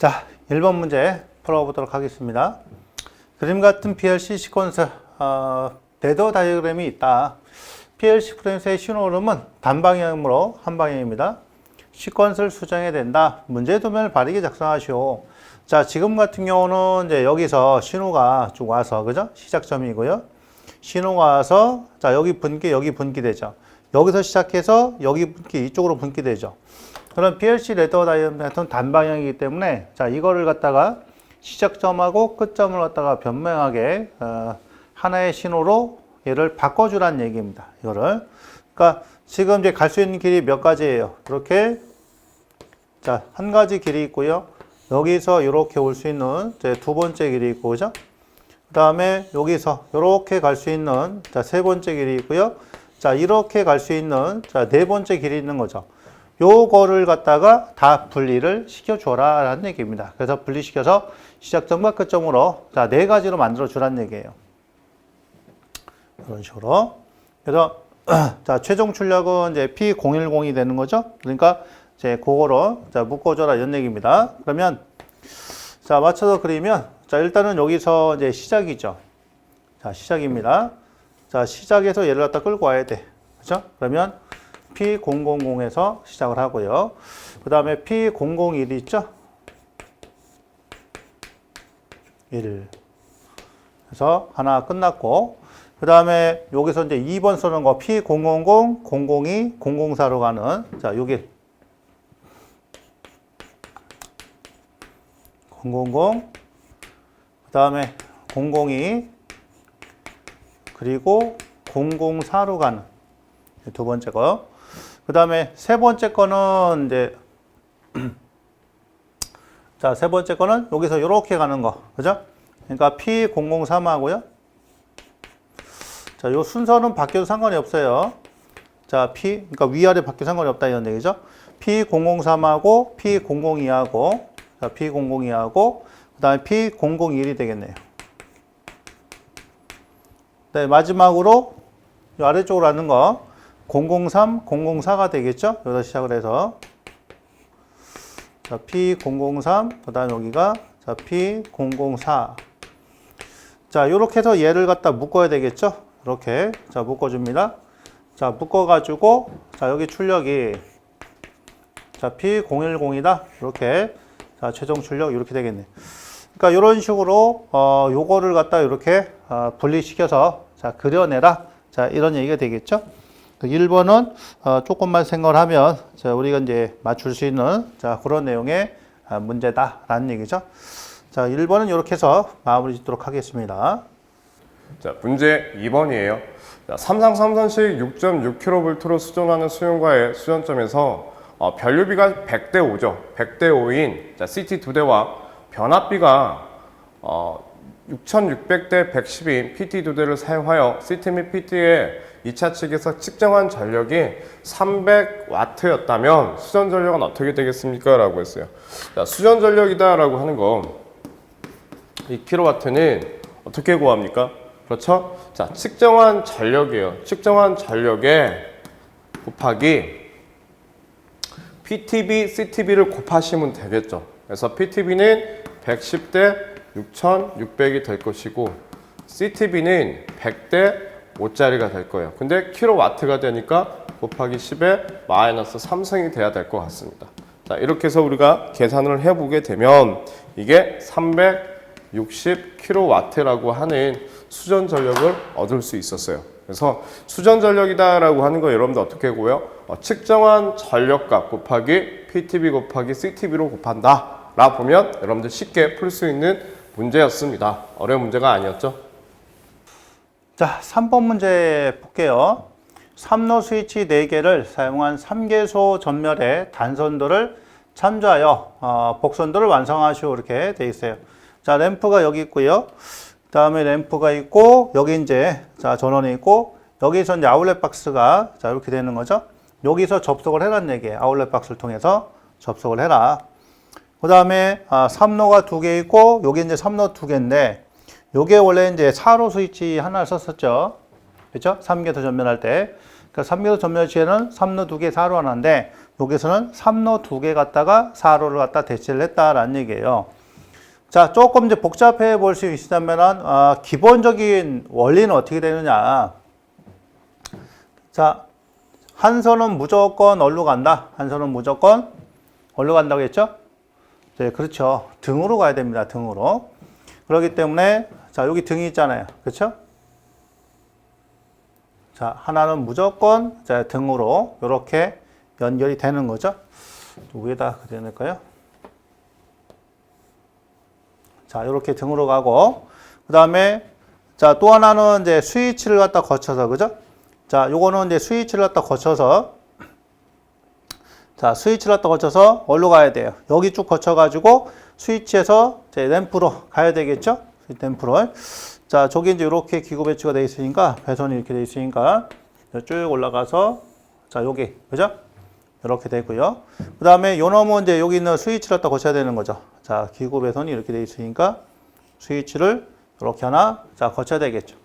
자, 1번 문제 풀어보도록 하겠습니다. 그림 같은 PLC 시퀀스, 데드 다이어그램이 있다. PLC 프레임의 신호 흐름은 단방향으로 한 방향입니다. 시퀀스를 수정해야 된다. 문제 도면을 바르게 작성하시오. 자, 지금 같은 경우는 이제 여기서 신호가 쭉 와서, 그죠? 시작점이고요. 신호가 와서, 자, 여기 분기, 여기 분기되죠. 여기서 시작해서 여기 분기, 이쪽으로 분기되죠. 그럼 PLC 레더 다이어그램은 단방향이기 때문에, 자, 이거를 갖다가 시작점하고 끝점을 갖다가 변명하게, 하나의 신호로 얘를 바꿔주라는 얘기입니다. 이거를. 그러니까 지금 이제 갈 수 있는 길이 몇 가지예요. 이렇게, 자, 한 가지 길이 있고요. 여기서 이렇게 올 수 있는 이제 두 번째 길이 있고, 그죠? 그 다음에 여기서 이렇게 갈 수 있는, 자, 세 번째 길이 있고요. 자, 이렇게 갈 수 있는, 자, 네 번째 길이 있는 거죠. 요거를 갖다가 다 분리를 시켜줘라 라는 얘기입니다. 그래서 분리시켜서 시작점과 끝점으로, 자, 네 가지로 만들어 주라는 얘기예요. 이런 식으로. 그래서, 자, 최종 출력은 이제 P010이 되는 거죠. 그러니까, 이제 그거로, 자, 묶어줘라 이런 얘기입니다. 그러면, 자, 맞춰서 그리면, 자, 일단은 여기서 이제 시작이죠. 자, 시작입니다. 자, 시작해서 얘를 갖다 끌고 와야 돼. 그죠? 그러면, P000에서 시작을 하고요. 그 다음에 P001이 있죠? 1. 그래서 하나 끝났고, 그 다음에 여기서 이제 2번 쓰는 거 P000, 002, 004로 가는, 자, 6일. 000, 그 다음에 002, 그리고 004로 가는 두 번째 거. 그 다음에 세 번째 거는 이제, 자, 세 번째 거는 여기서 이렇게 가는 거. 그죠? 그러니까 P003하고요. 자, 요 순서는 바뀌어도 상관이 없어요. 자, 그러니까 위아래 바뀌어도 상관이 없다 이런 얘기죠. P003하고 P002하고, 자, P002하고, 그 다음에 P001이 되겠네요. 네, 마지막으로 이 아래쪽으로 하는 거 003, 004가 되겠죠? 여기서 시작을 해서, 자, P003, 그 다음 여기가, 자, P004. 자, 요렇게 해서 얘를 갖다 묶어야 되겠죠? 이렇게, 자, 묶어줍니다. 자, 묶어가지고, 자, 여기 출력이, 자, P010이다. 이렇게, 자, 최종 출력 이렇게 되겠네. 그러니까 이런 식으로, 요거를 갖다 이렇게, 분리시켜서, 자, 그려내라. 자, 이런 얘기가 되겠죠? 1번은 조금만 생각을 하면 자, 우리가 이제 맞출 수 있는 자, 그런 내용의 문제다라는 얘기죠. 자, 1번은 이렇게 해서 마무리 짓도록 하겠습니다. 자, 문제 2번이에요. 자, 삼상삼선식 6.6kV로 수전하는 수용과의 수전점에서 변류비가 100대 5죠. 100대 5인 자, CT 2대와 변압비가 6600대 110인 PT 2대를 사용하여 CT 및 PT의 2차 측에서 측정한 전력이 300W였다면 수전 전력은 어떻게 되겠습니까? 라고 했어요. 자, 수전 전력이다 라고 하는 거, 이 킬로와트는 어떻게 구합니까? 그렇죠? 자, 측정한 전력이에요. 측정한 전력에 곱하기 PTB, CTB를 곱하시면 되겠죠. 그래서 PTB는 110대 6600이 될 것이고 CTB는 100대 5짜리가 될 거예요. 근데 킬로와트가 되니까 곱하기 10에 마이너스 3승이 돼야 될 것 같습니다. 자, 이렇게 해서 우리가 계산을 해보게 되면 이게 360kW라고 하는 수전 전력을 얻을 수 있었어요. 그래서 수전 전력이다 라고 하는 거 여러분들 어떻게 구해요? 측정한 전력값 곱하기 PTB 곱하기 CTB로 곱한다 라 보면 여러분들 쉽게 풀 수 있는 문제였습니다. 어려운 문제가 아니었죠? 자, 3번 문제 볼게요. 3로 스위치 4개를 사용한 3개소 전멸의 단선도를 참조하여 복선도를 완성하시오 이렇게 돼 있어요. 자, 램프가 여기 있고요. 다음에 램프가 있고 여기 이제 자, 전원이 있고 여기서 이제 아울렛 박스가 자, 이렇게 되는 거죠. 여기서 접속을 해라는 얘기예요. 아울렛 박스를 통해서 접속을 해라. 그 다음에 3로가 2개 있고 여기 이제 3로 2개인데 요게 원래 이제 4로 스위치 하나를 썼었죠. 그렇죠? 3개소 전면할 때. 그러니까 3개소 전면 시에는 3로 2개, 4로 하나인데 여기서는 3로 2개 갖다가 4로를 갖다 대체를 했다라는 얘기예요. 자, 조금 이제 복잡해 볼 수 있다면은, 기본적인 원리는 어떻게 되느냐. 자, 한 선은 무조건 어디로 간다? 한 선은 무조건 어디로 간다고 했죠? 네, 그렇죠. 등으로 가야 됩니다. 등으로. 그렇기 때문에, 자, 여기 등이 있잖아요. 그렇죠? 자, 하나는 무조건, 자, 등으로 이렇게 연결이 되는 거죠. 위에다 그려낼까요? 자, 이렇게 등으로 가고, 그 다음에, 자, 또 하나는 이제 스위치를 갖다 거쳐서, 그죠? 자, 요거는 이제 스위치를 갖다 거쳐서, 자, 스위치를 갖다 거쳐서 어디로 가야 돼요? 여기 쭉 거쳐가지고, 스위치에서 이제 램프로 가야 되겠죠? 램프로. 자, 저기 이제 이렇게 기구 배치가 되어 있으니까, 배선이 이렇게 되어 있으니까, 쭉 올라가서, 자, 여기, 그죠? 이렇게 되고요. 그 다음에 요 놈은 이제 여기 있는 스위치를 갖다 거쳐야 되는 거죠. 자, 기구 배선이 이렇게 되어 있으니까 스위치를 이렇게 하나, 자, 거쳐야 되겠죠.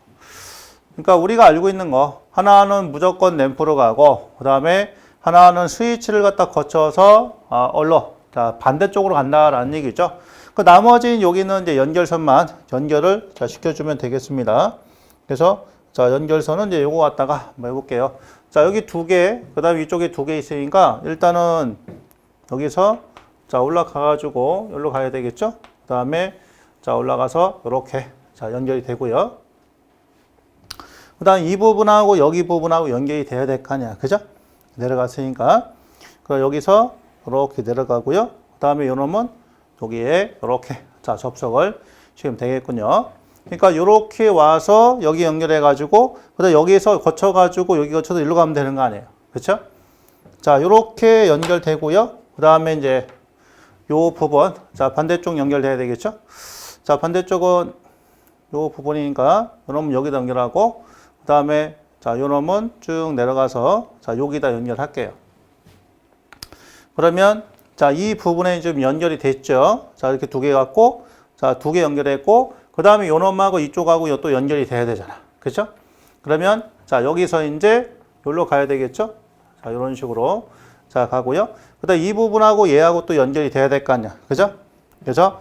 그러니까 우리가 알고 있는 거, 하나는 무조건 램프로 가고, 그 다음에 하나는 스위치를 갖다 거쳐서, 자, 반대쪽으로 간다라는 얘기죠. 그 나머지 여기는 이제 연결선만 연결을 자, 시켜주면 되겠습니다. 그래서, 자, 연결선은 이제 요거 갖다가 한번 해볼게요. 자, 여기 2개, 그 다음에 이쪽에 2개 있으니까, 일단은 여기서, 자, 올라가가지고, 여기로 가야 되겠죠? 그 다음에, 자, 올라가서, 이렇게, 자, 연결이 되고요. 그 다음 이 부분하고 여기 부분하고 연결이 돼야 될 거 아니야. 그죠? 내려갔으니까. 그럼 여기서, 이렇게 내려가고요. 그 다음에 요 놈은 여기에, 이렇게, 자, 접속을 시키면 되겠군요. 그러니까 이렇게 와서 여기 연결해가지고 그다음 여기에서 거쳐가지고 여기 거쳐서 일로 가면 되는 거 아니에요, 그렇죠? 자, 이렇게 연결되고요. 그 다음에 이제 요 부분, 자, 반대쪽 연결돼야 되겠죠? 자, 반대쪽은 요 부분이니까 요놈은 여기다 연결하고 그 다음에 자, 요놈은 쭉 내려가서 자, 여기다 연결할게요. 그러면 자, 이 부분에 좀 연결이 됐죠? 자, 이렇게 2개 갖고 자, 2개 연결했고 그 다음에 요 놈하고 이쪽하고 요 또 연결이 돼야 되잖아. 그렇죠? 그러면 자, 여기서 이제 여기로 가야 되겠죠? 자, 이런 식으로 자, 가고요. 그다음 이 부분하고 얘하고 또 연결이 돼야 될 거 아니야. 그죠? 그래서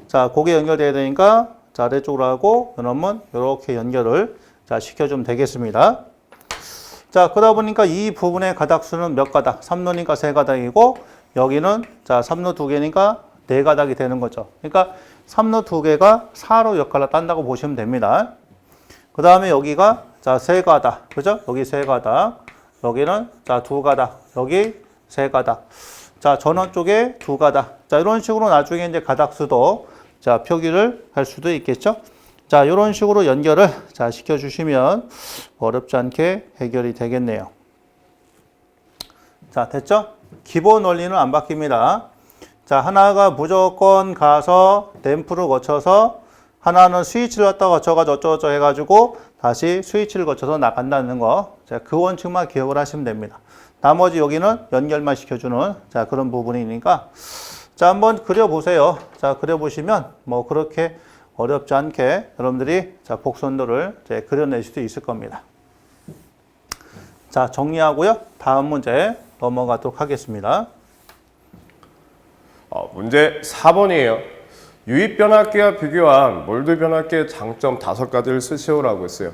자, 고게 연결돼야 되니까 자, 아래쪽으로 하고 요 놈은 이렇게 연결을 자, 시켜주면 되겠습니다. 자, 그러다 보니까 이 부분의 가닥수는 몇 가닥? 3루니까 3가닥이고 여기는 자, 3루 2개니까 4가닥이 되는 거죠. 그러니까 3루 2개가 4로 역할을 딴다고 보시면 됩니다. 그 다음에 여기가 자, 3가닥. 그죠? 여기 3가닥. 여기는 자, 2가닥. 여기 3가닥. 자, 전원 쪽에 2가닥. 자, 이런 식으로 나중에 이제 가닥수도 자, 표기를 할 수도 있겠죠? 자, 이런 식으로 연결을 자, 시켜주시면 어렵지 않게 해결이 되겠네요. 자, 됐죠? 기본 원리는 안 바뀝니다. 자, 하나가 무조건 가서 댐프를 거쳐서 하나는 스위치를 갖다 거쳐가지고 어쩌고저쩌고 해가지고 다시 스위치를 거쳐서 나간다는 거. 자, 그 원칙만 기억을 하시면 됩니다. 나머지 여기는 연결만 시켜주는 자, 그런 부분이니까 자, 한번 그려보세요. 자, 그려보시면 뭐 그렇게 어렵지 않게 여러분들이 자, 곡선도를 이제 그려낼 수도 있을 겁니다. 자, 정리하고요. 다음 문제 넘어가도록 하겠습니다. 문제 4번이에요. 유입 변압기와 비교한 몰드 변압기의 장점 5가지를 쓰시오라고 했어요.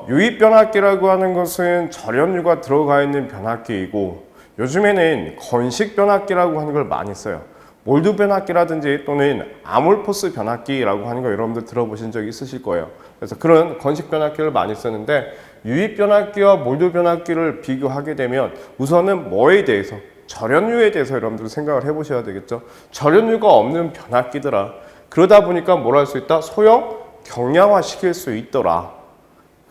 유입 변압기라고 하는 것은 절연유가 들어가 있는 변압기이고 요즘에는 건식 변압기라고 하는 걸 많이 써요. 몰드 변압기라든지 또는 아몰포스 변압기라고 하는 거 여러분들 들어보신 적 있으실 거예요. 그래서 그런 건식 변압기를 많이 쓰는데 유입 변압기와 몰드 변압기를 비교하게 되면 우선은 뭐에 대해서 절연유에 대해서 여러분들 생각을 해보셔야 되겠죠. 절연유가 없는 변압기더라. 그러다 보니까 뭘 할 수 있다? 소형 경량화 시킬 수 있더라.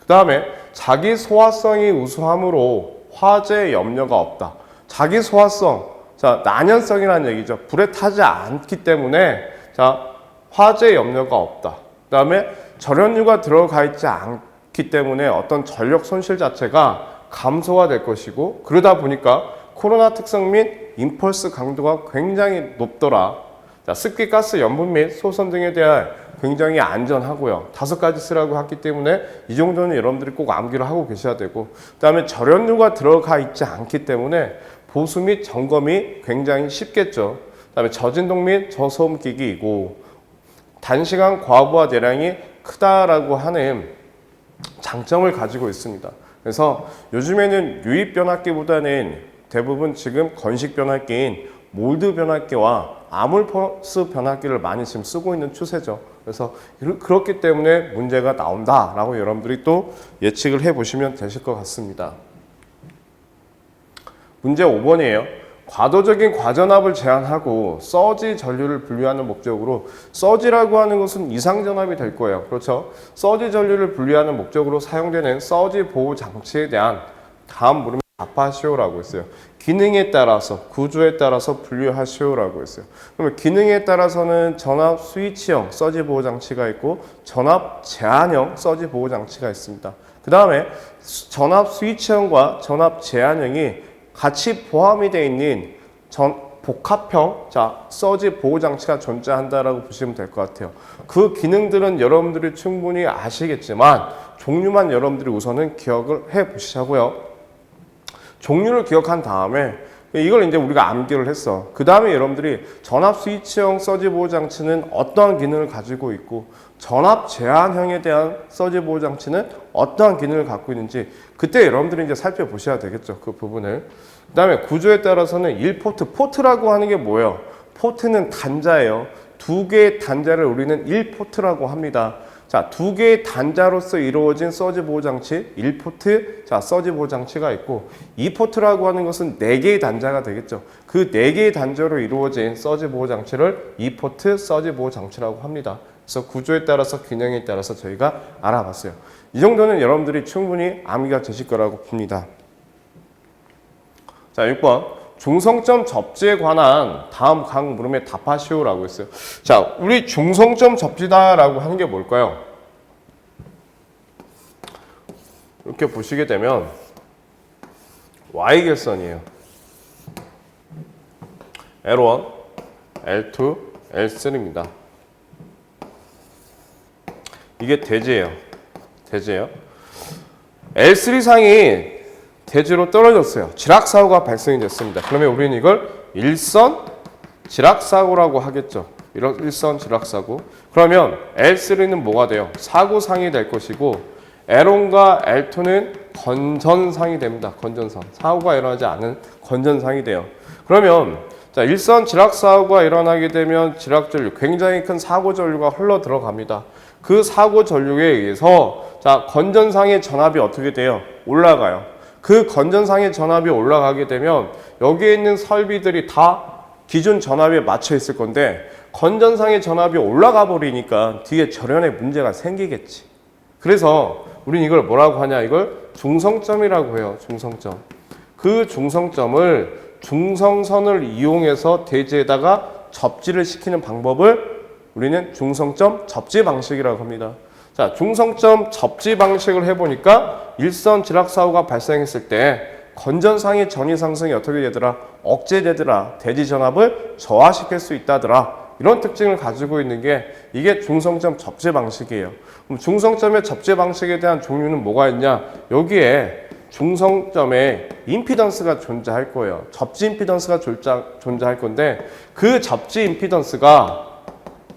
그 다음에 자기 소화성이 우수하므로 화재 염려가 없다. 자기 소화성, 자, 난연성이라는 얘기죠. 불에 타지 않기 때문에 자, 화재 염려가 없다. 그 다음에 절연유가 들어가 있지 않기 때문에 어떤 전력 손실 자체가 감소가 될 것이고 그러다 보니까 코로나 특성 및 임펄스 강도가 굉장히 높더라. 자, 습기, 가스, 염분 및 소선 등에 대한 굉장히 안전하고요. 5가지 쓰라고 했기 때문에 이 정도는 여러분들이 꼭 암기를 하고 계셔야 되고 그 다음에 절연유가 들어가 있지 않기 때문에 보수 및 점검이 굉장히 쉽겠죠. 그다음에 저진동 및 저소음기기이고 단시간 과부하 대량이 크다라고 하는 장점을 가지고 있습니다. 그래서 요즘에는 유입 변압기보다는 대부분 지금 건식 변압기인 몰드 변압기와 아몰포스 변압기를 많이 지금 쓰고 있는 추세죠. 그래서 그렇기 때문에 문제가 나온다라고 여러분들이 또 예측을 해보시면 되실 것 같습니다. 문제 5번이에요. 과도적인 과전압을 제한하고 서지 전류를 분리하는 목적으로, 서지라고 하는 것은 이상전압이 될 거예요. 그렇죠? 서지 전류를 분리하는 목적으로 사용되는 서지 보호 장치에 대한 다음 물음에 답하시오라고 했어요. 기능에 따라서, 구조에 따라서 분류하시오라고 했어요. 그러면 기능에 따라서는 전압 스위치형 서지 보호 장치가 있고 전압 제한형 서지 보호 장치가 있습니다. 그 다음에 전압 스위치형과 전압 제한형이 같이 포함이 되어 있는 복합형 서지 보호 장치가 존재한다라고 보시면 될 것 같아요. 그 기능들은 여러분들이 충분히 아시겠지만 종류만 여러분들이 우선은 기억을 해 보시자고요. 종류를 기억한 다음에 이걸 이제 우리가 암기를 했어. 그 다음에 여러분들이 전압 스위치형 서지 보호 장치는 어떠한 기능을 가지고 있고 전압 제한형에 대한 서지 보호 장치는 어떠한 기능을 갖고 있는지 그때 여러분들이 이제 살펴보셔야 되겠죠. 그 부분을. 그 다음에 구조에 따라서는 1포트, 포트라고 하는 게 뭐예요? 포트는 단자예요. 두 개의 단자를 우리는 1포트라고 합니다. 자, 두 개의 단자로서 이루어진 서지 보호 장치, 1포트 서지 보호 장치가 있고 2포트라고 하는 것은 4개의 단자가 되겠죠. 그 4개의 단자로 이루어진 서지 보호 장치를 2포트 서지 보호 장치라고 합니다. 그래서 구조에 따라서 기능에 따라서 저희가 알아봤어요. 이 정도는 여러분들이 충분히 암기가 되실 거라고 봅니다. 자, 6번. 중성점 접지에 관한 다음 각 물음에 답하시오라고 했어요. 자, 우리 중성점 접지다라고 하는 게 뭘까요? 이렇게 보시게 되면 Y결선이에요. L1, L2, L3입니다. 이게 대지예요. 대지예요. L3상이 대지로 떨어졌어요. 지락사고가 발생이 됐습니다. 그러면 우리는 이걸 일선 지락사고라고 하겠죠. 일선 지락사고. 그러면 L3는 뭐가 돼요? 사고상이 될 것이고 L1과 L2는 건전상이 됩니다. 건전상. 사고가 일어나지 않은 건전상이 돼요. 그러면 자, 일선 지락사고가 일어나게 되면 지락전류, 굉장히 큰 사고전류가 흘러 들어갑니다. 그 사고전류에 의해서 자, 건전상의 전압이 어떻게 돼요? 올라가요. 그 건전상의 전압이 올라가게 되면 여기에 있는 설비들이 다 기준 전압에 맞춰 있을 건데 건전상의 전압이 올라가 버리니까 뒤에 절연에 문제가 생기겠지. 그래서 우린 이걸 뭐라고 하냐? 이걸 중성점이라고 해요. 중성점. 그 중성점을 중성선을 이용해서 대지에다가 접지를 시키는 방법을 우리는 중성점 접지 방식이라고 합니다. 자, 중성점 접지 방식을 해보니까 일선 지락사고가 발생했을 때 건전상의 전위 상승이 어떻게 되더라? 억제되더라. 대지 전압을 저하시킬 수 있다더라. 이런 특징을 가지고 있는 게 이게 중성점 접지 방식이에요. 그럼 중성점의 접지 방식에 대한 종류는 뭐가 있냐? 여기에 중성점에 임피던스가 존재할 거예요. 접지 임피던스가 존재할 건데 그 접지 임피던스가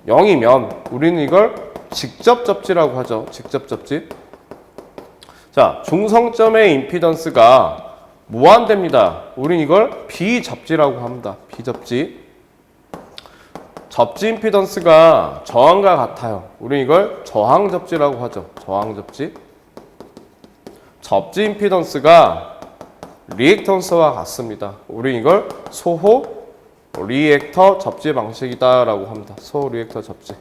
0이면 우리는 이걸 직접 접지라고 하죠. 직접 접지. 자, 중성점의 임피던스가 무한대입니다. 우린 이걸 비접지라고 합니다. 비접지. 접지 임피던스가 저항과 같아요. 우린 이걸 저항접지라고 하죠. 저항접지. 접지 임피던스가 리액턴스와 같습니다. 우린 이걸 소호 리액터 접지 방식이다라고 합니다. 소호 리액터 접지.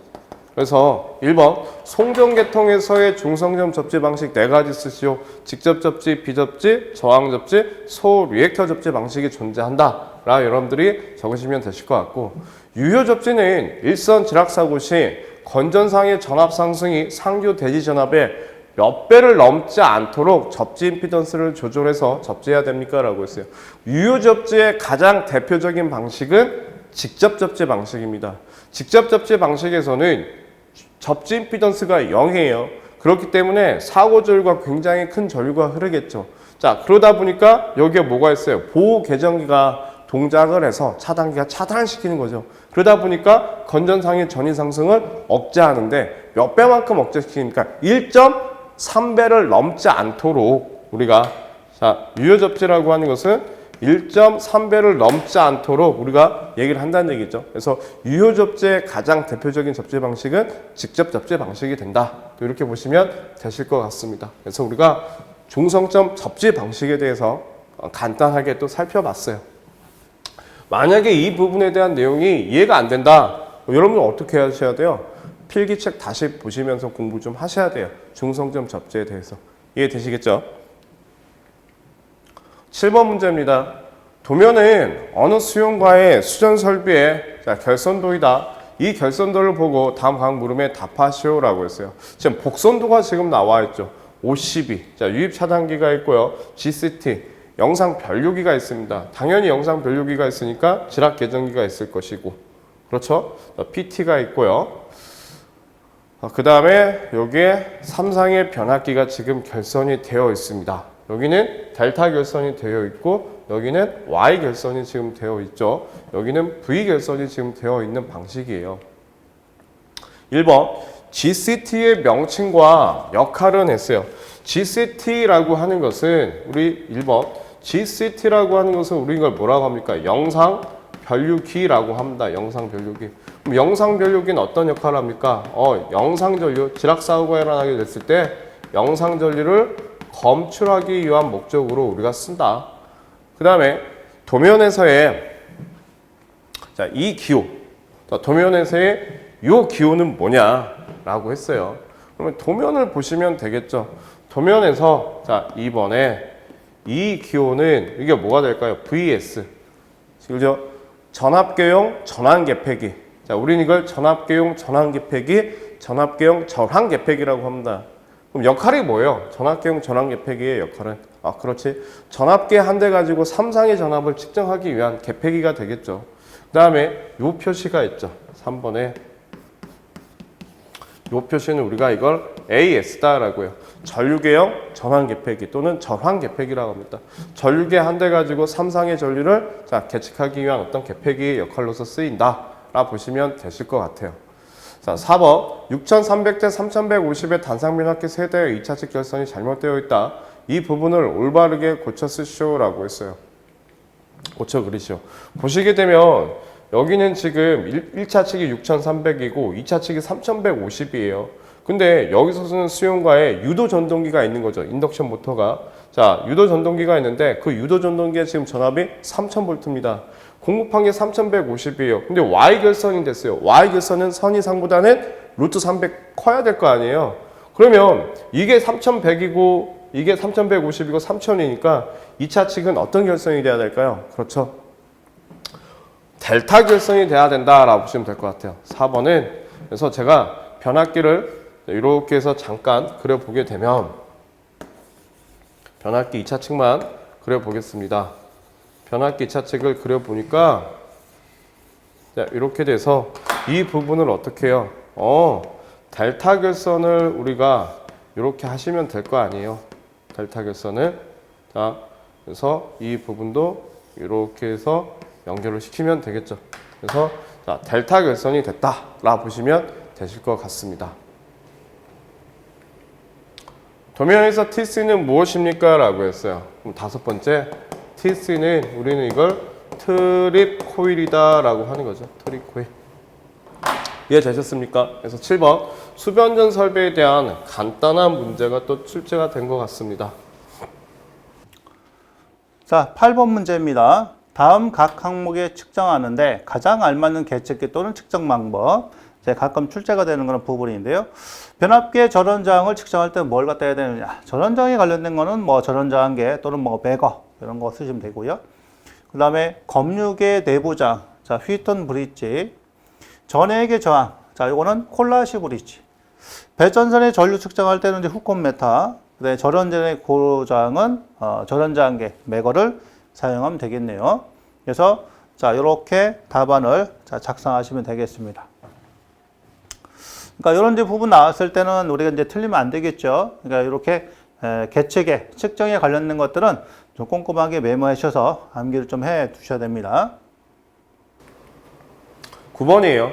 그래서 1번 송정계통에서의 중성점 접지 방식 4가지 쓰시오. 직접 접지, 비접지, 저항 접지, 소호 리액터 접지 방식이 존재한다 라 여러분들이 적으시면 되실 것 같고, 유효 접지는 일선 지락사고 시 건전상의 전압 상승이 상교 대지 전압의 몇 배를 넘지 않도록 접지 임피던스를 조절해서 접지해야 됩니까? 라고 했어요. 유효 접지의 가장 대표적인 방식은 직접 접지 방식입니다. 직접 접지 방식에서는 접지 임피던스가 0이에요. 그렇기 때문에 사고 전류가 굉장히 큰 전류가 흐르겠죠. 자, 그러다 보니까 여기에 뭐가 있어요? 보호 계정기가 동작을 해서 차단기가 차단을 시키는 거죠. 그러다 보니까 건전상의 전위 상승을 억제하는데 몇 배만큼 억제시키니까 1.3배를 넘지 않도록 우리가 자, 유효 접지라고 하는 것은 1.3배를 넘지 않도록 우리가 얘기를 한다는 얘기죠. 그래서 유효 접지의 가장 대표적인 접지 방식은 직접 접지 방식이 된다. 이렇게 보시면 되실 것 같습니다. 그래서 우리가 중성점 접지 방식에 대해서 간단하게 또 살펴봤어요. 만약에 이 부분에 대한 내용이 이해가 안 된다. 여러분은 어떻게 하셔야 돼요? 필기책 다시 보시면서 공부 좀 하셔야 돼요. 중성점 접지에 대해서. 이해되시겠죠? 7번 문제입니다. 도면은 어느 수용과의 수전 설비의 결선도이다. 이 결선도를 보고 다음 각 물음에 답하시오라고 했어요. 지금 복선도가 지금 나와 있죠. OCB, 자, 유입 차단기가 있고요. GCT, 영상 변류기가 있습니다. 당연히 영상 변류기가 있으니까 지락 계정기가 있을 것이고, 그렇죠? PT가 있고요. 그 다음에 여기에 3상의 변압기가 지금 결선이 되어 있습니다. 여기는 델타 결선이 되어 있고 여기는 Y 결선이 지금 되어 있죠. 여기는 V 결선이 지금 되어 있는 방식이에요. 1번 GCT의 명칭과 역할은 했어요. GCT라고 하는 것은 우리 1번 GCT라고 하는 것은 우리 이걸 뭐라고 합니까? 영상 변류기라고 합니다. 영상 변류기. 그럼 영상 변류기는 어떤 역할을 합니까? 영상 전류, 지락 사고가 일어나게 됐을 때 영상 전류를 검출하기 위한 목적으로 우리가 쓴다. 그 다음에 도면에서의 자, 이 기호, 도면에서의 이 기호는 뭐냐라고 했어요. 그러면 도면을 보시면 되겠죠. 도면에서 자 2번에 이 기호는 이게 뭐가 될까요? VS. 그죠? 전압계용 전환개폐기. 자, 우리는 이걸 전압계용 전환개폐기, 전압계용 전환개폐기라고 합니다. 그럼 역할이 뭐예요? 전압계용 전환개폐기의 역할은? 그렇지. 전압계 한 대 가지고 3상의 전압을 측정하기 위한 개폐기가 되겠죠. 그 다음에 요 표시가 있죠. 3번에 요 표시는 우리가 이걸 AS다라고 해요. 전류계형 전환개폐기 또는 전환개폐기라고 합니다. 전류계 한 대 가지고 3상의 전류를 계측하기 위한 어떤 개폐기의 역할로서 쓰인다 라 보시면 되실 것 같아요. 자, 4번 6300대 3150의 단상변압기 세대의 2차측 결선이 잘못되어 있다. 이 부분을 올바르게 고쳐 쓰시오라고 했어요. 고쳐 그리시오. 보시게 되면 여기는 지금 1차 측이 6300이고 2차 측이 3150이에요. 근데 여기서는 수용과에 유도 전동기가 있는 거죠. 인덕션 모터가. 자, 유도 전동기가 있는데 그 유도 전동기의 지금 전압이 3000V입니다. 공급한 게 3150이에요. 근데 Y 결선이 됐어요. Y 결선은 선이상보다는 루트 300 커야 될 거 아니에요. 그러면 이게 3100이고 이게 3150이고 3000이니까 2차 측은 어떤 결선이 돼야 될까요? 그렇죠. 델타 결선이 돼야 된다라고 보시면 될 것 같아요. 4번은 그래서 제가 변압기를 이렇게 해서 잠깐 그려보게 되면 변압기 2차 측만 그려보겠습니다. 변압기 2차 측을 그려보니까 이렇게 돼서 이 부분을 어떻게 해요? 델타 결선을 우리가 이렇게 하시면 될 거 아니에요. 델타 결선을. 자, 그래서 이 부분도 이렇게 해서 연결을 시키면 되겠죠. 그래서 자, 델타 결선이 됐다라 보시면 되실 것 같습니다. 도면에서 TC는 무엇입니까? 라고 했어요. 그럼 5번째 TC는 우리는 이걸 트립 코일이다 라고 하는 거죠. 트립 코일. 이해되셨습니까? 그래서 7번 수변전 설비에 대한 간단한 문제가 또 출제가 된 것 같습니다. 자, 8번 문제입니다. 다음 각 항목에 측정하는데 가장 알맞는 계측기 또는 측정 방법. 가끔 출제가 되는 그런 부분인데요. 변압기의 전원저항을 측정할 때 뭘 갖다 해야 되느냐. 전원저항에 관련된 거는 뭐 전원저항계 또는 뭐 매거 이런 거 쓰시면 되고요. 그 다음에 검육의 내부장, 자, 휘턴 브릿지, 전액의 저항, 자, 이거는 콜라시 브릿지. 배전선의 전류 측정할 때는 이제 후콘 메타, 그다음에 전원전의 고저항은 전원저항계 매거를 사용하면 되겠네요. 그래서 자, 이렇게 답안을 작성하시면 되겠습니다. 그러니까 이런 부분 나왔을 때는 우리가 이제 틀리면 안 되겠죠. 그러니까 이렇게 계측에 측정에 관련된 것들은 좀 꼼꼼하게 메모하셔서 암기를 좀 해 두셔야 됩니다. 9번이에요.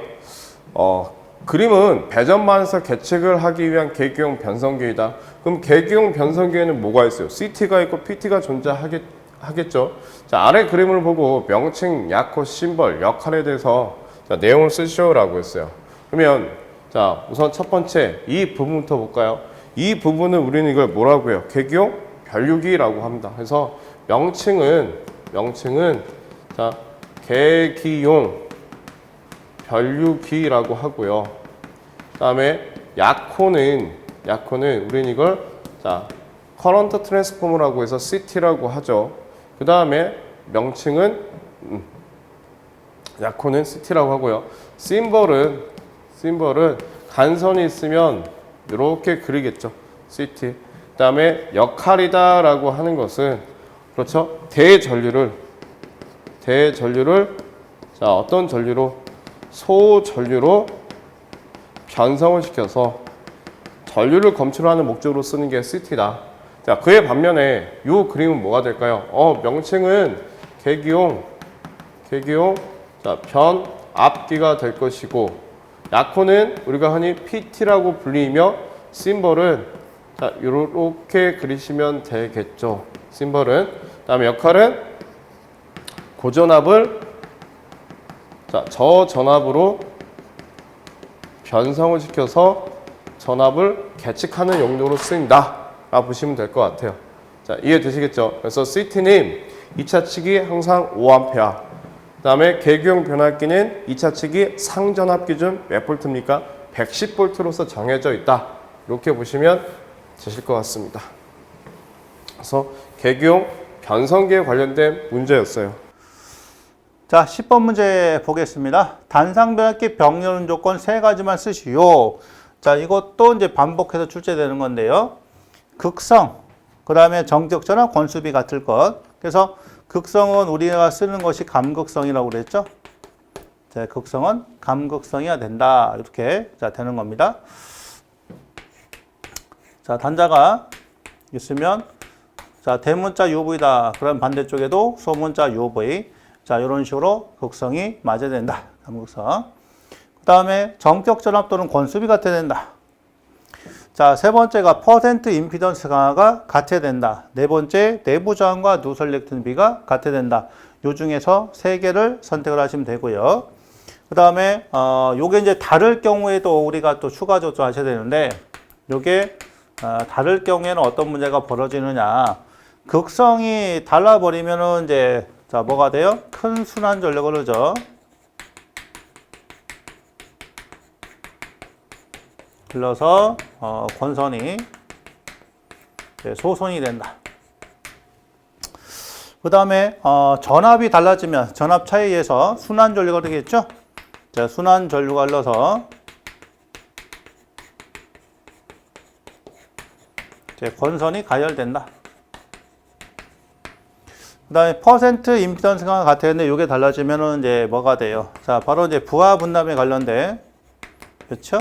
그림은 배전반에서 계측을 하기 위한 계기용 변성기이다. 그럼 계기용 변성기에는 뭐가 있어요? CT가 있고 PT가 존재하겠죠. 자, 아래 그림을 보고 명칭, 약호, 심벌, 역할에 대해서 자, 내용을 쓰시오라고 했어요. 그러면 자, 우선 첫 번째 이 부분부터 볼까요? 이 부분은 우리는 이걸 뭐라고 해요? 계기용 변류기라고 합니다. 그래서 명칭은 자, 계기용 변류기라고 하고요. 그다음에 약호는 우리는 이걸 자, 커런트 트랜스포머라고 해서 CT라고 하죠. 그다음에 명칭은 약호는 CT라고 하고요. 심벌은 간선이 있으면 이렇게 그리겠죠. CT. 그다음에 역할이다라고 하는 것은 그렇죠. 대전류를 자, 어떤 전류로 소전류로 변성을 시켜서 전류를 검출하는 목적으로 쓰는 게 CT다. 자, 그에 반면에 이 그림은 뭐가 될까요? 명칭은 계기용 자, 변압기가 될 것이고 약호는 우리가 흔히 PT라고 불리며 심벌은 자, 이렇게 그리시면 되겠죠. 심벌은. 그다음에 역할은 고전압을 자, 저전압으로 변성을 시켜서 전압을 계측하는 용도로 쓰인다. 라고 보시면 될 것 같아요. 자, 이해되시겠죠? 그래서 CT는 2차 측이 항상 5A. 그 다음에 계기용 변압기는 2차 측이 상전압 기준 몇 볼트입니까? 110볼트로서 정해져 있다. 이렇게 보시면 되실 것 같습니다. 그래서 계기용 변성기에 관련된 문제였어요. 자, 10번 문제 보겠습니다. 단상변압기 병렬 조건 3가지만 쓰시오. 자, 이것도 이제 반복해서 출제되는 건데요. 극성, 그 다음에 정적전압 권수비 같을 것. 그래서 극성은 우리가 쓰는 것이 감극성이라고 그랬죠. 자, 극성은 감극성이어야 된다. 이렇게 자, 되는 겁니다. 자, 단자가 있으면 자, 대문자 UV다. 그럼 반대쪽에도 소문자 UV. 자, 이런 식으로 극성이 맞아야 된다. 감극성. 그 다음에 정격 전압 또는 권수비 같아야 된다. 자, 세 번째가 퍼센트 임피던스 강화가 같아야 된다. 네 번째, 내부 저항과 누설렉트비가 같아야 된다. 요 중에서 세 개를 선택을 하시면 되고요. 그 다음에, 요게 이제 다를 경우에도 우리가 또 추가 조정하셔야 되는데, 요게, 다를 경우에는 어떤 문제가 벌어지느냐. 극성이 달라버리면은 이제, 자, 뭐가 돼요? 큰 순환 전력을 흐르죠. 흘러서 권선이 소선이 된다. 그 다음에 전압이 달라지면 전압 차이에 의해서 순환 전류가 되겠죠. 자, 순환 전류가 흘러서 이제 권선이 가열된다. 그 다음에 퍼센트 임피던스가 같아야 되는데 이게 달라지면은 이제 뭐가 돼요? 자, 바로 이제 부하 분담에 관련된 그렇죠?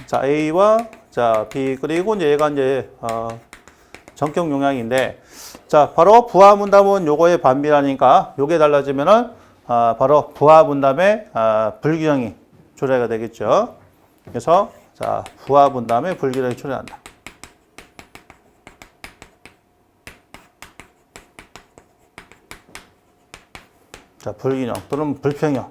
자, A와 자, B 그리고 이제 얘가 이제 전격 용량인데 자, 바로 부하 분담은 요거에 반비라니까 요게 달라지면은 바로 부하 분담의 불균형이 초래가 되겠죠. 그래서 자, 부하 분담의 불균형이 초래한다. 자, 불균형 또는 불평형.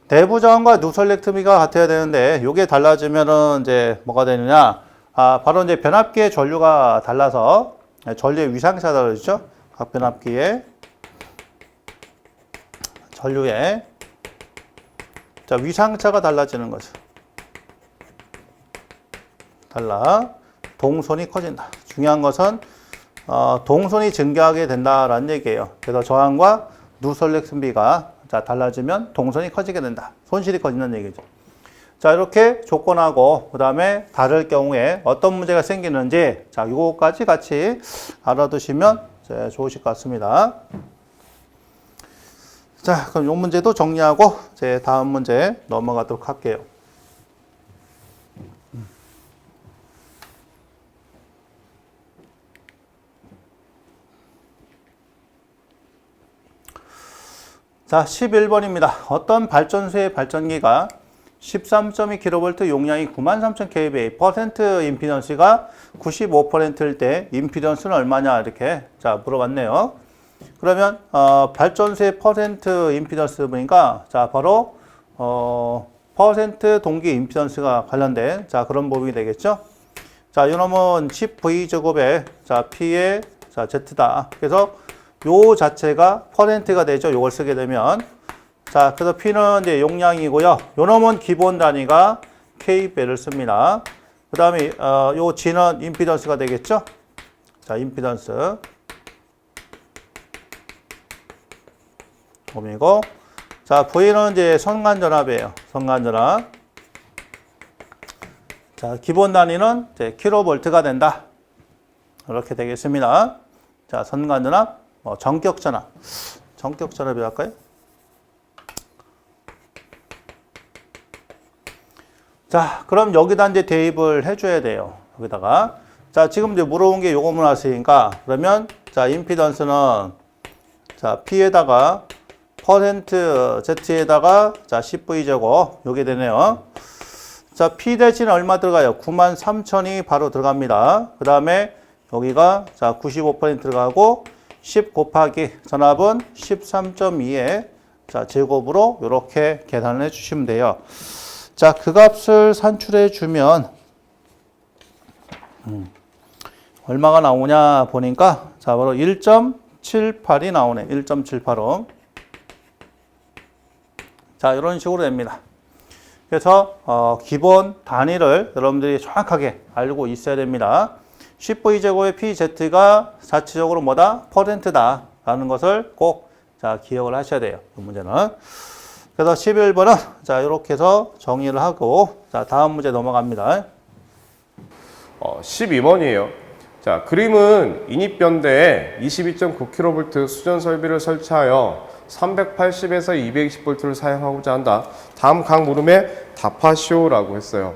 내부 저항과 누설렉트비가 같아야 되는데 요게 달라지면은 이제 뭐가 되느냐? 바로 이제 변압기의 전류가 달라서 전류의 위상차다 그러죠. 각 변압기의 전류의 자, 위상차가 달라지는 거죠. 동선이 커진다. 중요한 것은 동선이 증가하게 된다라는 얘기예요. 그래서 저항과 누설렉트비가 자, 달라지면 동선이 커지게 된다. 손실이 커진다는 얘기죠. 자, 이렇게 조건하고 그 다음에 다를 경우에 어떤 문제가 생기는지 자, 이거까지 같이 알아두시면 좋으실 것 같습니다. 자, 그럼 이 문제도 정리하고 이제 다음 문제 넘어가도록 할게요. 자, 11번입니다. 어떤 발전소의 발전기가 13.2kV 용량이 93,000kVA, 퍼센트 임피던스가 95%일 때 임피던스는 얼마냐 이렇게 자 물어봤네요. 그러면 발전소의 퍼센트 임피던스 보니까 자 바로 퍼센트 동기 임피던스가 관련된 자 그런 부분이 되겠죠. 자, 이놈은 10V 제곱에 자 P의 자 Z다. 그래서 요 자체가 퍼센트가 되죠. 요걸 쓰게 되면 자, 그래서 P는 이제 용량이고요. 요 놈은 기본 단위가 K배를 씁니다. 그 다음에 요 G는 임피던스가 되겠죠. 자, 임피던스 옴이고, 자, V는 이제 선간전압이에요. 선간전압. 자, 기본 단위는 이제 킬로볼트가 된다. 이렇게 되겠습니다. 자, 선간전압, 전격전압. 전격전압이 할까요? 자, 그럼 여기다 이제 대입을 해줘야 돼요. 여기다가. 자, 지금 이제 물어본 게 요거만 왔으니까, 그러면, 자, 임피던스는, 자, P에다가, 퍼센트 Z에다가, 자, 10V 제곱, 요게 되네요. 자, P 대신 얼마 들어가요? 93,000이 바로 들어갑니다. 그 다음에, 여기가, 자, 95% 들어가고, 10 곱하기 전압은 13.2에, 자, 제곱으로 요렇게 계산을 해 주시면 돼요. 자, 그 값을 산출해 주면 얼마가 나오냐 보니까 자, 바로 1.78이 나오네. 1.78로. 자, 이런 식으로 됩니다. 그래서 기본 단위를 여러분들이 정확하게 알고 있어야 됩니다. 10V 제곱의 PZ가 자체적으로 뭐다? 퍼센트다 라는 것을 꼭 자, 기억을 하셔야 돼요. 이 문제는. 그래서 11번은 자 이렇게 해서 정리를 하고 자 다음 문제 넘어갑니다. 12번이에요. 자, 그림은 인입변대에 22.9kV 수전 설비를 설치하여 380에서 220V를 사용하고자 한다. 다음 각 물음에 답하시오라고 했어요.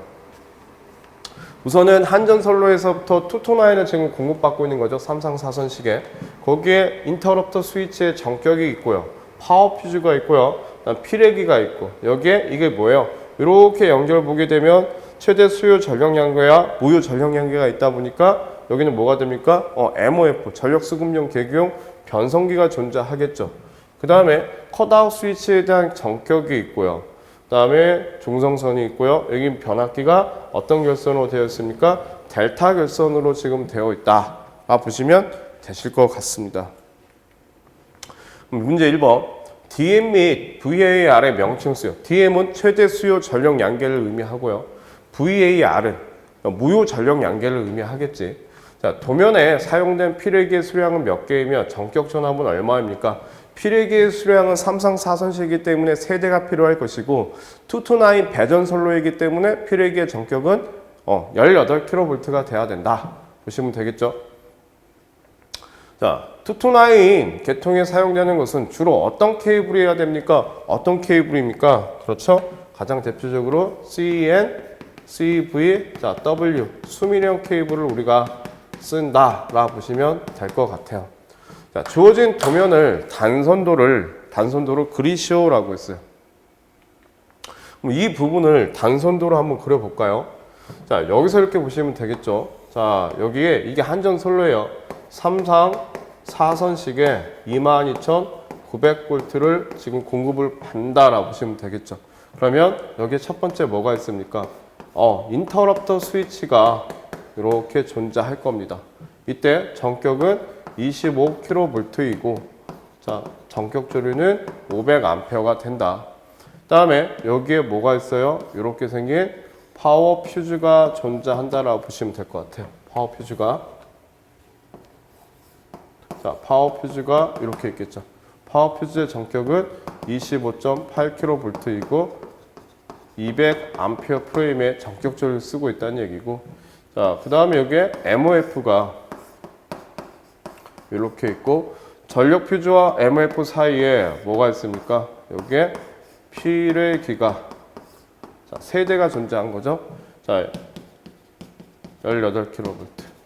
우선은 한전선로에서부터 투토나인을 지금 공급받고 있는 거죠. 3상 4선식에. 거기에 인터럽터 스위치의 전격이 있고요. 파워 퓨즈가 있고요. 피레기가 있고 여기에 이게 뭐예요? 이렇게 연결 보게 되면 최대 수요 전력량계와 무효 전력량계가 있다 보니까 여기는 뭐가 됩니까? MOF 전력수급용 계기용 변성기가 존재하겠죠. 그 다음에 컷아웃 스위치에 대한 전격이 있고요. 그 다음에 중성선이 있고요. 여기 변압기가 어떤 결선으로 되어 있습니까? 델타 결선으로 지금 되어 있다 라 보시면 되실 것 같습니다. 문제 1번 DM 및 VAR의 명칭 수요. DM은 최대 수요 전력 양계를 의미하고요. VAR은 무효 전력 양계를 의미하겠지. 자, 도면에 사용된 피레기의 수량은 몇 개이며 전격 전압은 얼마입니까? 피레기의 수량은 3상 4선식이기 때문에 3대가 필요할 것이고 229 배전 선로이기 때문에 피레기의 전격은 18kV가 돼야 된다. 보시면 되겠죠? 자, 229 계통에 사용되는 것은 주로 어떤 케이블이어야 됩니까? 어떤 케이블입니까? 그렇죠? 가장 대표적으로 CN, CV, 자, W 수밀형 케이블을 우리가 쓴다라 보시면 될 것 같아요. 자, 주어진 도면을 단선도로 그리시오라고 했어요. 그럼 이 부분을 단선도로 한번 그려볼까요? 자, 여기서 이렇게 보시면 되겠죠. 자, 여기에 이게 한전선로예요. 3상 4선식에 22,900V를 지금 공급을 받는다라고 보시면 되겠죠. 그러면 여기에 첫 번째 뭐가 있습니까? 인터럽터 스위치가 이렇게 존재할 겁니다. 이때 전격은 25kV이고 자, 전격 조류는 500A가 된다. 다음에 여기에 뭐가 있어요? 이렇게 생긴 파워 퓨즈가 존재한다라고 보시면 될 것 같아요. 파워 퓨즈가. 자, 파워 퓨즈가 이렇게 있겠죠. 파워 퓨즈의 전격은 25.8kV이고 200A 프레임의 전격 조류를 쓰고 있다는 얘기고 자, 그 다음에 여기에 MOF가 이렇게 있고 전력 퓨즈와 MOF 사이에 뭐가 있습니까? 여기에 피레기가 자, 3대가 존재한 거죠. 자, 18kV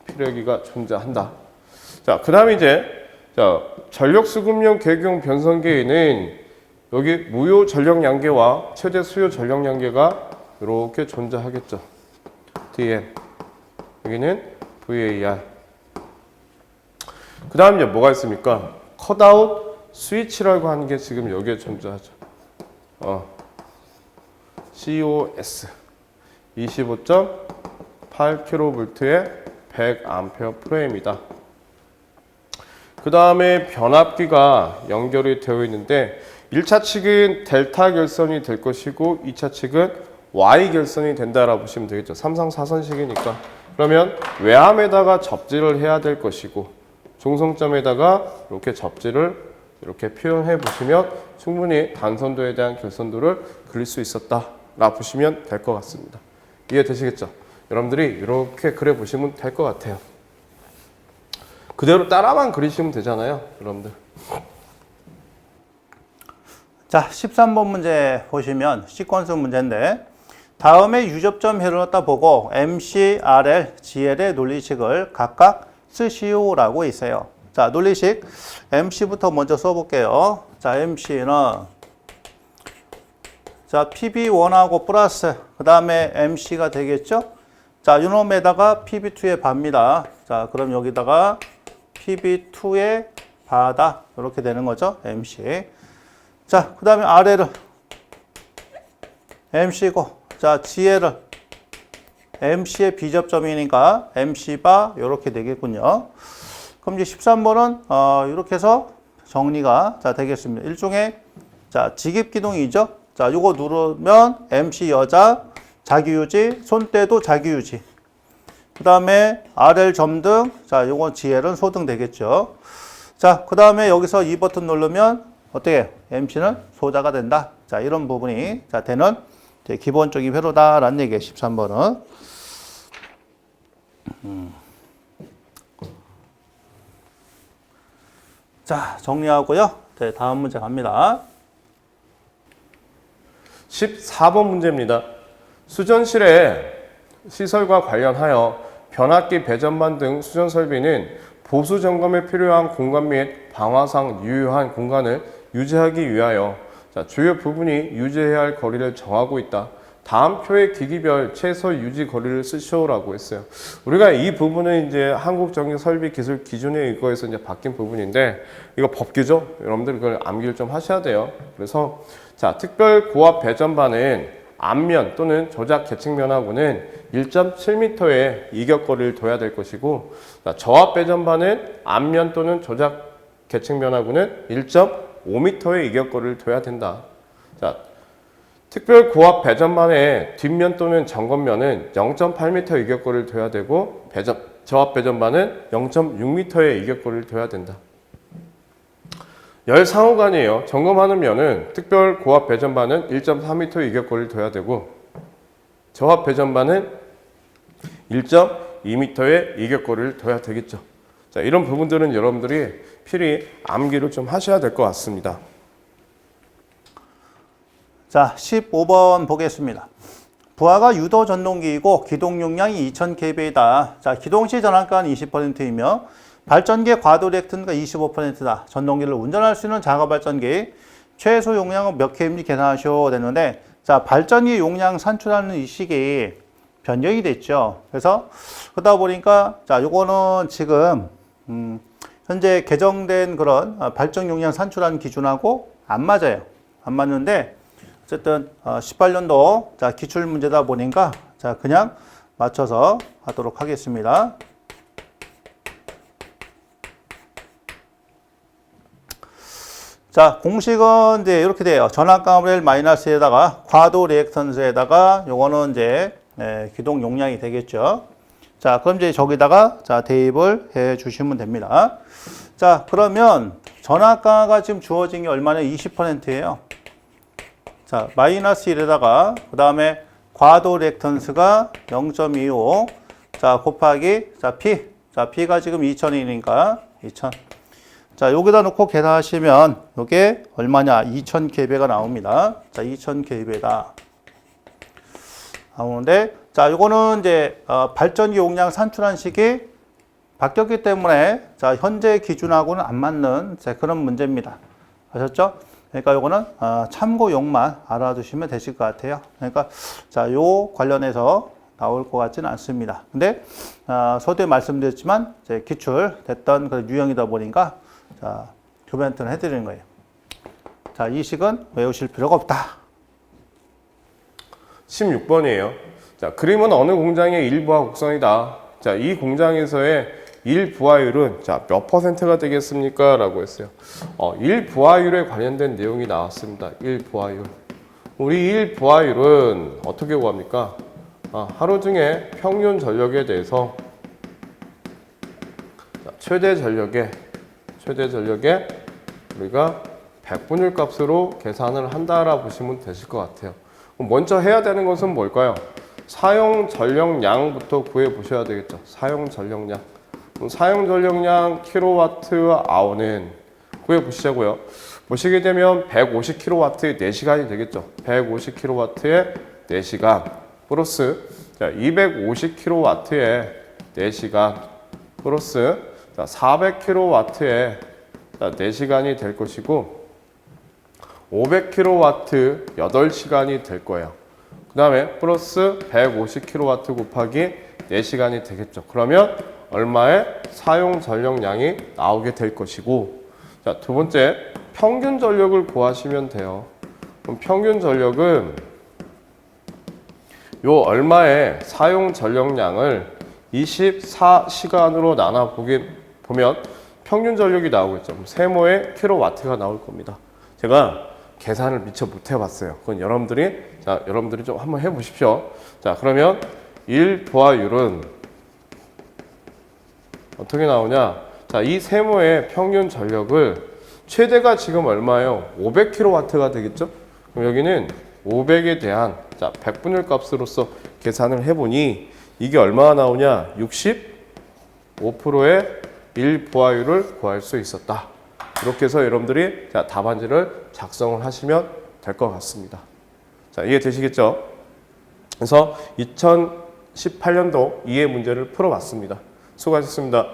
피레기가 존재한다. 자, 그 다음에 이제 자, 전력 수급용 계기용 변성기에는 여기 무효 전력 양계와 최대 수요 전력 양계가 이렇게 존재하겠죠. DM. 여기는 VAR. 그 다음 이제 뭐가 있습니까? 컷아웃 스위치라고 하는 게 지금 여기에 존재하죠. COS 25.8kV의 100A 프레임이다. 그 다음에 변압기가 연결이 되어 있는데 1차 측은 델타 결선이 될 것이고 2차 측은 Y 결선이 된다라고 보시면 되겠죠. 3상 4선식이니까. 그러면 외함에다가 접지를 해야 될 것이고 중성점에다가 이렇게 접지를 이렇게 표현해 보시면 충분히 단선도에 대한 결선도를 그릴 수 있었다라고 보시면 될 것 같습니다. 이해되시겠죠? 여러분들이 이렇게 그려 보시면 될 것 같아요. 그대로 따라만 그리시면 되잖아요, 여러분들. 자, 13번 문제 보시면 시퀀스 문제인데 다음에 유접점 회로를 갖다 보고 MC, RL, GL의 논리식을 각각 쓰시오라고 있어요. 자, 논리식 MC부터 먼저 써볼게요. 자, MC는 자, PB1하고 플러스 그 다음에 MC가 되겠죠? 자, 이놈에다가 PB2의 바입니다. 자, 그럼 여기다가 PB2의 바다 이렇게 되는 거죠. MC. 자, 그 다음에 RL은 MC고 자, GL은 MC의 비접점이니까 MC바 이렇게 되겠군요. 그럼 이제 13번은 이렇게 해서 정리가 자 되겠습니다. 일종의 자, 직입기둥이죠. 자, 요거 누르면 MC 여자 자기유지, 손대도 자기유지. 그 다음에 RL 점등, 자, 요건 GL은 소등 되겠죠. 자, 그 다음에 여기서 이 버튼 누르면 어떻게 MC는 소자가 된다. 자, 이런 부분이 자 되는 기본적인 회로다라는 얘기예요. 13번은. 자, 정리하고요. 네, 다음 문제 갑니다. 14번 문제입니다. 수전실의 시설과 관련하여 변압기 배전반 등 수전 설비는 보수 점검에 필요한 공간 및 방화상 유효한 공간을 유지하기 위하여 자, 주요 부분이 유지해야 할 거리를 정하고 있다. 다음 표의 기기별 최소 유지 거리를 쓰시오라고 했어요. 우리가 이 부분은 이제 한국정유설비기술 기준에 의거해서 이제 바뀐 부분인데 이거 법규죠. 여러분들 이걸 암기를 좀 하셔야 돼요. 그래서 자, 특별 고압 배전반은 앞면 또는 조작 계층면하고는 1.7m의 이격거리를 둬야 될 것이고 자, 저압 배전반은 앞면 또는 조작 계층면하고는 1.5m의 이격거리를 둬야 된다. 자, 특별 고압 배전반의 뒷면 또는 점검면은 0.8m 이격거리를 둬야 되고 저압 배전반은 0.6m의 이격거리를 둬야 된다. 열 상호간이에요. 점검하는 면은 특별 고압 배전반은 1.4m 이격거리를 둬야 되고 저압 배전반은 1.2m의 이격거리를 둬야 되겠죠. 자, 이런 부분들은 여러분들이 필히 암기를 좀 하셔야 될 것 같습니다. 자, 15번 보겠습니다. 부하가 유도 전동기이고 기동 용량이 2000kV이다. 자, 기동시 전압가는 20%이며 발전기의 과도 리액턴트가 25%다. 전동기를 운전할 수 있는 자가 발전기 최소 용량은 몇 km인지 계산하셔야 되는데 자, 발전기 용량 산출하는 이 식이 변경이 됐죠. 그래서 그러다 보니까 자, 요거는 지금 현재 개정된 그런 발전 용량 산출하는 기준하고 안 맞아요. 안 맞는데 어쨌든 18년도 자, 기출 문제다 보니까 자, 그냥 맞춰서 하도록 하겠습니다. 자, 공식은 이제 이렇게 돼요. 전압가압을 마이너스에다가 과도 리액턴스에다가 요거는 이제 기동 용량이 되겠죠. 자, 그럼 이제 저기다가 자, 대입을 해 주시면 됩니다. 자, 그러면 전압가가 지금 주어진 게 얼마나 20%예요. 자, 마이너스 1에다가 그 다음에 과도 리액턴스가 0.25 자, 곱하기 자, P. 자, P가 지금 2000이니까 2000. 자, 여기다 놓고 계산하시면 이게 얼마냐? 2000kV가 나옵니다. 자, 2000kV다. 나오는데 자, 요거는 이제 발전기 용량 산출한 식이 바뀌었기 때문에 자, 현재 기준하고는 안 맞는 자, 그런 문제입니다. 아셨죠? 그러니까 요거는 참고용만 알아두시면 되실 것 같아요. 그러니까 자, 요 관련해서 나올 것 같지는 않습니다. 근데 서두에 말씀드렸지만 이제 기출됐던 그런 유형이다 보니까 자, 교변트는 해드리는 거예요. 자, 이 식은 외우실 필요가 없다. 16번이에요. 자, 그림은 어느 공장의 일부하 곡선이다. 자, 이 공장에서의 일부하율은 자, 몇 퍼센트가 되겠습니까? 라고 했어요. 일부하율에 관련된 내용이 나왔습니다. 일부하율. 우리 일부하율은 어떻게 구합니까? 하루 중에 평균 전력에 대해서 자, 최대 전력에 우리가 100분율 값으로 계산을 한다라 보시면 되실 것 같아요. 그럼 먼저 해야 되는 것은 뭘까요? 사용 전력량부터 구해 보셔야 되겠죠. 사용 전력량. 사용 전력량 킬로와트 아워는 구해 보시자고요. 보시게 되면 150kW의 4시간이 되겠죠. 150kW의 4시간 플러스 250kW의 4시간 플러스 400kW의 4시간이 될 것이고 500kW 8시간이 될 거예요. 그 다음에 플러스 150kW 곱하기 4시간이 되겠죠. 그러면 얼마의 사용 전력량이 나오게 될 것이고 자, 두 번째 평균 전력을 구하시면 돼요. 그럼 평균 전력은 요 얼마의 사용 전력량을 24시간으로 나눠 보면 평균 전력이 나오겠죠. 세모의 킬로와트가 나올 겁니다. 제가 계산을 미처 못 해봤어요. 그건 여러분들이 좀 한번 해보십시오. 자, 그러면 일부하율은 어떻게 나오냐? 자, 이 세모의 평균 전력을 최대가 지금 얼마예요? 500kW가 되겠죠? 그럼 여기는 500에 대한 자, 100분율 값으로서 계산을 해보니 이게 얼마나 나오냐? 65%의 일부하율을 구할 수 있었다. 이렇게 해서 여러분들이 자, 답안지를 작성을 하시면 될 것 같습니다. 자, 이해되시겠죠? 그래서 2018년도 이해 문제를 풀어봤습니다. 수고하셨습니다.